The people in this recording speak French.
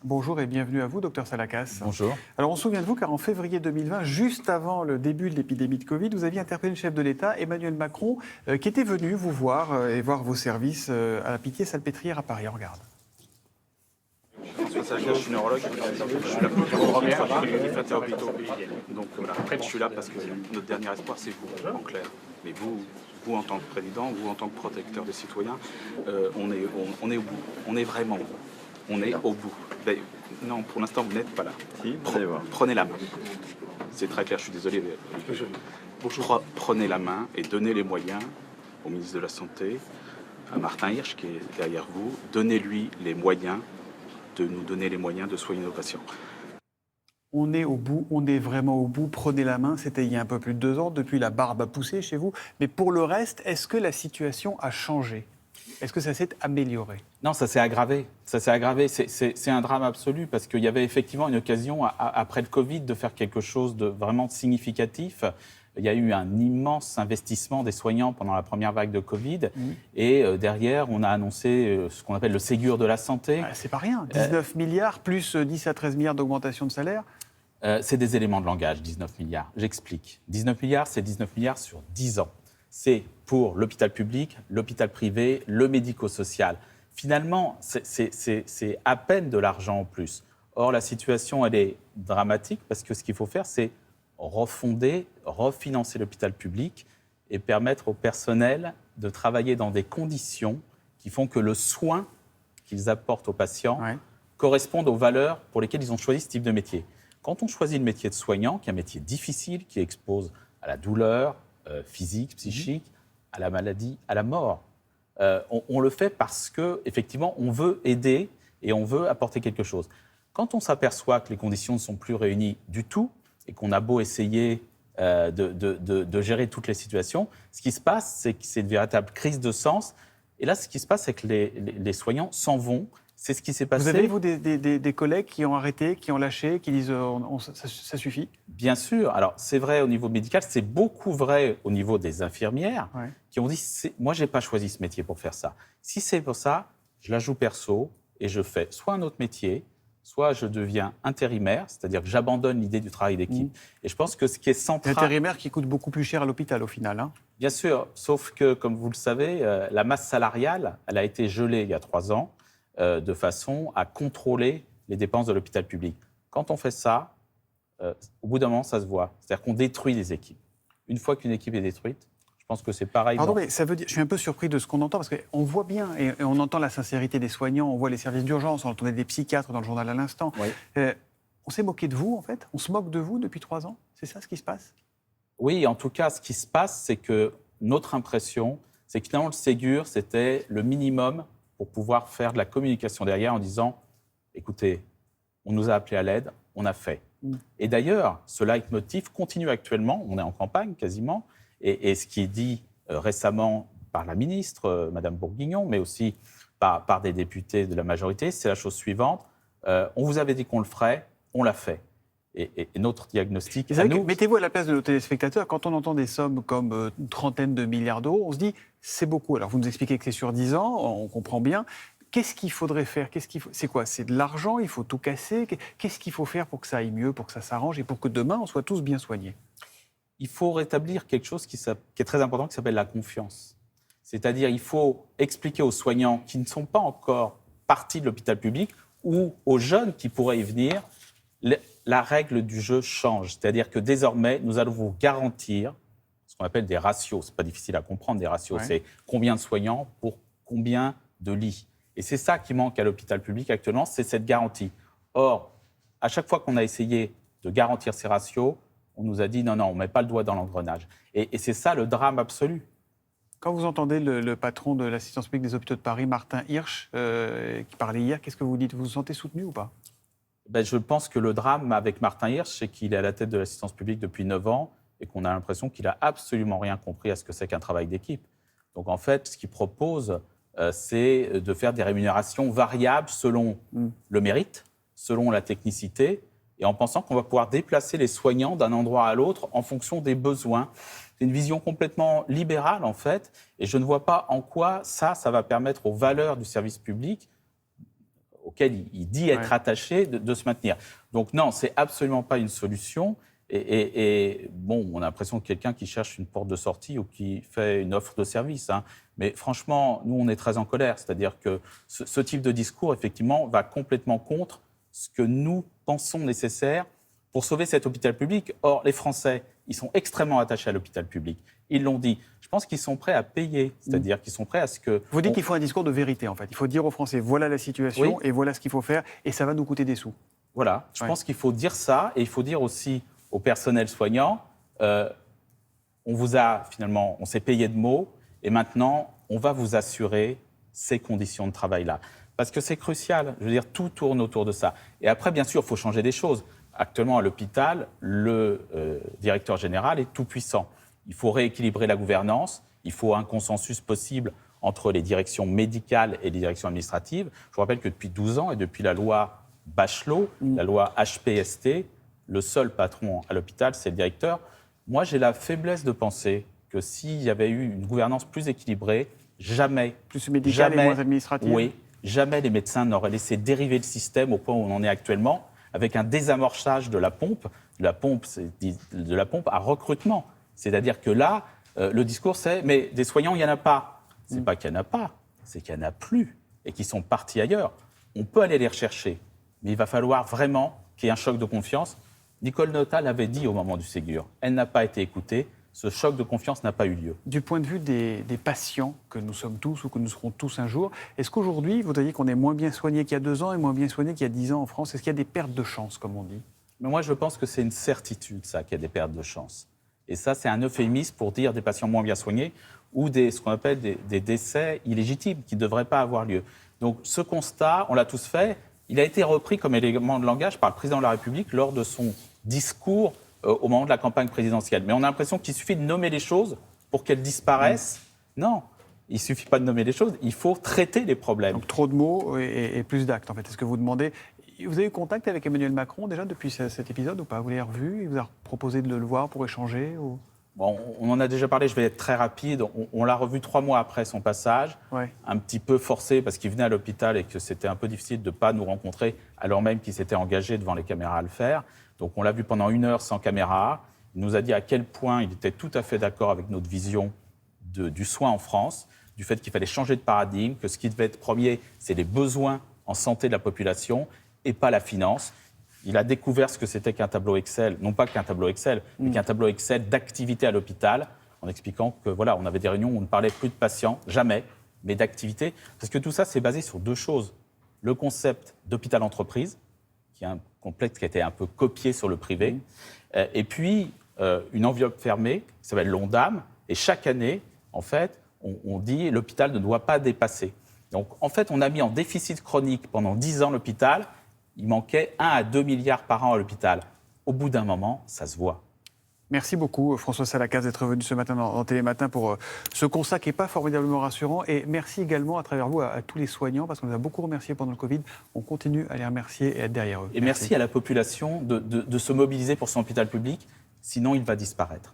Bonjour et bienvenue à vous, docteur Salakas. Bonjour. Alors on se souvient de vous car en février 2020, juste avant le début de l'épidémie de Covid, vous aviez interpellé le chef de l'État, Emmanuel Macron, qui était venu vous voir et voir vos services à la Pitié-Salpêtrière à Paris. On regarde. François Salakas, je suis neurologue, je suis là pour les hôpitaux. Donc voilà, je suis là parce que notre dernier espoir, c'est vous, en clair. Mais vous en tant que président, vous en tant que protecteur des citoyens, on est au bout. On est vraiment au bout. On est au bout. Non, pour l'instant, vous n'êtes pas là. Prenez la main. C'est très clair, je suis désolé. Prenez la main et donnez les moyens au ministre de la Santé, à Martin Hirsch, qui est derrière vous. Donnez-lui les moyens de nous donner les moyens de soigner nos patients. On est au bout, on est vraiment au bout. Prenez la main, c'était il y a un peu plus de 2 ans. Depuis, la barbe a poussé chez vous. Mais pour le reste, est-ce que la situation a changé ? Est-ce que ça s'est amélioré ? Non, ça s'est aggravé. Ça s'est aggravé. C'est un drame absolu parce qu'il y avait effectivement une occasion, après le Covid, de faire quelque chose de vraiment significatif. Il y a eu un immense investissement des soignants pendant la première vague de Covid. Et derrière, on a annoncé ce qu'on appelle le Ségur de la santé. C'est pas rien. 19 milliards plus 10 à 13 milliards d'augmentation de salaire. C'est des éléments de langage, 19 milliards. J'explique. 19 milliards, c'est 19 milliards sur 10 ans. C'est pour l'hôpital public, l'hôpital privé, le médico-social. Finalement, c'est à peine de l'argent en plus. Or, la situation, elle est dramatique parce que ce qu'il faut faire, c'est refonder, refinancer l'hôpital public et permettre au personnel de travailler dans des conditions qui font que le soin qu'ils apportent aux patients corresponde aux valeurs pour lesquelles ils ont choisi ce type de métier. Quand on choisit le métier de soignant, qui est un métier difficile, qui expose à la douleur physique, psychique, à la maladie, à la mort, on le fait parce qu'effectivement, on veut aider et on veut apporter quelque chose. Quand on s'aperçoit que les conditions ne sont plus réunies du tout et qu'on a beau essayer de gérer toutes les situations, ce qui se passe, c'est que c'est une véritable crise de sens. Et là, ce qui se passe, c'est que les soignants s'en vont. C'est ce qui s'est passé. Vous avez, vous, des collègues qui ont arrêté, qui ont lâché, qui disent ça suffit ? Bien sûr. Alors, c'est vrai au niveau médical, c'est beaucoup vrai au niveau des infirmières qui ont dit moi, je n'ai pas choisi ce métier pour faire ça. Si c'est pour ça, je la joue perso et je fais soit un autre métier, soit je deviens intérimaire, c'est-à-dire que j'abandonne l'idée du travail d'équipe. Et je pense que ce qui est central... Intérimaire qui coûte beaucoup plus cher à l'hôpital au final. Hein. Bien sûr, sauf que, comme vous le savez, la masse salariale, elle a été gelée il y a 3 ans. De façon à contrôler les dépenses de l'hôpital public. Quand on fait ça, au bout d'un moment, ça se voit. C'est-à-dire qu'on détruit les équipes. Une fois qu'une équipe est détruite, je pense que c'est pareil. Pardon, mais ça veut dire, je suis un peu surpris de ce qu'on entend, parce qu'on voit bien, et on entend la sincérité des soignants, on voit les services d'urgence, on entendait des psychiatres dans le journal à l'instant. On s'est moqué de vous, en fait ? On se moque de vous depuis 3 ans ? C'est ça ce qui se passe ? Oui, en tout cas, ce qui se passe, c'est que notre impression, c'est que finalement, le Ségur, c'était le minimum pour pouvoir faire de la communication derrière en disant « Écoutez, on nous a appelés à l'aide, on a fait ». Et d'ailleurs, ce leitmotiv continue actuellement, on est en campagne quasiment, et ce qui est dit récemment par la ministre, Madame Bourguignon, mais aussi par des députés de la majorité, c'est la chose suivante. On vous avait dit qu'on le ferait, on l'a fait. Et notre diagnostic à nous... Mettez-vous à la place de nos téléspectateurs. Quand on entend des sommes comme une trentaine de milliards d'euros, on se dit c'est beaucoup. Alors vous nous expliquez que c'est sur 10 ans, on comprend bien. Qu'est-ce qu'il faudrait faire ? C'est quoi ? C'est de l'argent ? Il faut tout casser ? Qu'est-ce qu'il faut faire pour que ça aille mieux, pour que ça s'arrange et pour que demain on soit tous bien soignés ? Il faut rétablir quelque chose qui est très important, qui s'appelle la confiance. C'est-à-dire il faut expliquer aux soignants qui ne sont pas encore partis de l'hôpital public ou aux jeunes qui pourraient y venir, la règle du jeu change. C'est-à-dire que désormais, nous allons vous garantir ce qu'on appelle des ratios. Ce n'est pas difficile à comprendre, des ratios. C'est combien de soignants pour combien de lits. Et c'est ça qui manque à l'hôpital public actuellement, c'est cette garantie. Or, à chaque fois qu'on a essayé de garantir ces ratios, on nous a dit non, on ne met pas le doigt dans l'engrenage. Et c'est ça le drame absolu. Quand vous entendez le patron de l'assistance publique des hôpitaux de Paris, Martin Hirsch, qui parlait hier, qu'est-ce que vous dites ? Vous vous sentez soutenu ou pas ? Je pense que le drame avec Martin Hirsch, c'est qu'il est à la tête de l'assistance publique depuis 9 ans et qu'on a l'impression qu'il n'a absolument rien compris à ce que c'est qu'un travail d'équipe. Donc en fait, ce qu'il propose, c'est de faire des rémunérations variables selon le mérite, selon la technicité, et en pensant qu'on va pouvoir déplacer les soignants d'un endroit à l'autre en fonction des besoins. C'est une vision complètement libérale, en fait, et je ne vois pas en quoi ça va permettre aux valeurs du service public auquel il dit être attaché, de se maintenir. Donc non, c'est absolument pas une solution. Et bon, on a l'impression que quelqu'un qui cherche une porte de sortie ou qui fait une offre de service. Hein. Mais franchement, nous, on est très en colère. C'est-à-dire que ce type de discours, effectivement, va complètement contre ce que nous pensons nécessaire pour sauver cet hôpital public. Or, les Français, ils sont extrêmement attachés à l'hôpital public. Ils l'ont dit. Je pense qu'ils sont prêts à payer. C'est-à-dire qu'ils sont prêts à ce que... Vous dites qu'il faut un discours de vérité, en fait. Il faut dire aux Français, voilà la situation et voilà ce qu'il faut faire et ça va nous coûter des sous. Voilà. Je pense qu'il faut dire ça et il faut dire aussi au personnel soignant, on s'est payé de mots et maintenant, on va vous assurer ces conditions de travail-là. Parce que c'est crucial. Je veux dire, tout tourne autour de ça. Et après, bien sûr, il faut changer des choses. Actuellement, à l'hôpital, le directeur général est tout puissant. Il faut rééquilibrer la gouvernance. Il faut un consensus possible entre les directions médicales et les directions administratives. Je vous rappelle que depuis 12 ans et depuis la loi Bachelot, la loi HPST, le seul patron à l'hôpital, c'est le directeur. Moi, j'ai la faiblesse de penser que s'il y avait eu une gouvernance plus équilibrée, jamais... Plus médicale et moins administrative. Oui, jamais les médecins n'auraient laissé dériver le système au point où on en est actuellement, avec un désamorçage de la pompe à recrutement. C'est-à-dire que là, le discours, c'est « mais des soignants, il n'y en a pas ». C'est pas qu'il n'y en a pas, c'est qu'il n'y en a plus et qu'ils sont partis ailleurs. On peut aller les rechercher, mais il va falloir vraiment qu'il y ait un choc de confiance. Nicole Notat l'avait dit au moment du Ségur. Elle n'a pas été écoutée. Ce choc de confiance n'a pas eu lieu. Du point de vue des patients que nous sommes tous ou que nous serons tous un jour, est-ce qu'aujourd'hui, vous diriez qu'on est moins bien soigné qu'il y a 2 ans et moins bien soigné qu'il y a 10 ans en France? Est-ce qu'il y a des pertes de chance, comme on dit? Mais moi, je pense que c'est une certitude, ça, qu'il y a des pertes de chance. Et ça, c'est un euphémisme pour dire des patients moins bien soignés ou ce qu'on appelle des décès illégitimes qui ne devraient pas avoir lieu. Donc, ce constat, on l'a tous fait. Il a été repris comme élément de langage par le président de la République lors de son discours au moment de la campagne présidentielle. Mais on a l'impression qu'il suffit de nommer les choses pour qu'elles disparaissent. Non, il ne suffit pas de nommer les choses, il faut traiter les problèmes. Donc trop de mots et plus d'actes, en fait. Est-ce que vous demandez... Vous avez eu contact avec Emmanuel Macron déjà depuis cet épisode ou pas? Vous l'avez revu? Il vous a proposé de le voir pour échanger ou... Bon, on en a déjà parlé, je vais être très rapide. On l'a revu 3 mois après son passage, un petit peu forcé parce qu'il venait à l'hôpital et que c'était un peu difficile de ne pas nous rencontrer alors même qu'il s'était engagé devant les caméras à le faire. Donc on l'a vu pendant 1 heure sans caméra. Il nous a dit à quel point il était tout à fait d'accord avec notre vision du soin en France, du fait qu'il fallait changer de paradigme, que ce qui devait être premier, c'est les besoins en santé de la population et pas la finance. Il a découvert ce que c'était qu'un tableau Excel, non pas qu'un tableau Excel, mais qu'un tableau Excel d'activité à l'hôpital, en expliquant que voilà, on avait des réunions où on ne parlait plus de patients, jamais, mais d'activité. Parce que tout ça, c'est basé sur 2 choses. Le concept d'hôpital-entreprise, qui est un complexe qui a été un peu copié sur le privé, et puis une enveloppe fermée, qui s'appelle l'ONDAM, et chaque année, en fait, on dit l'hôpital ne doit pas dépasser. Donc, en fait, on a mis en déficit chronique pendant 10 ans l'hôpital. Il manquait 1 à 2 milliards par an à l'hôpital. Au bout d'un moment, ça se voit. Merci beaucoup, François Salacaz, d'être venu ce matin dans Télématin pour ce constat qui n'est pas formidablement rassurant. Et merci également, à travers vous, à tous les soignants, parce qu'on les a beaucoup remerciés pendant le Covid. On continue à les remercier et à être derrière eux. Et merci à la population de se mobiliser pour son hôpital public, sinon il va disparaître.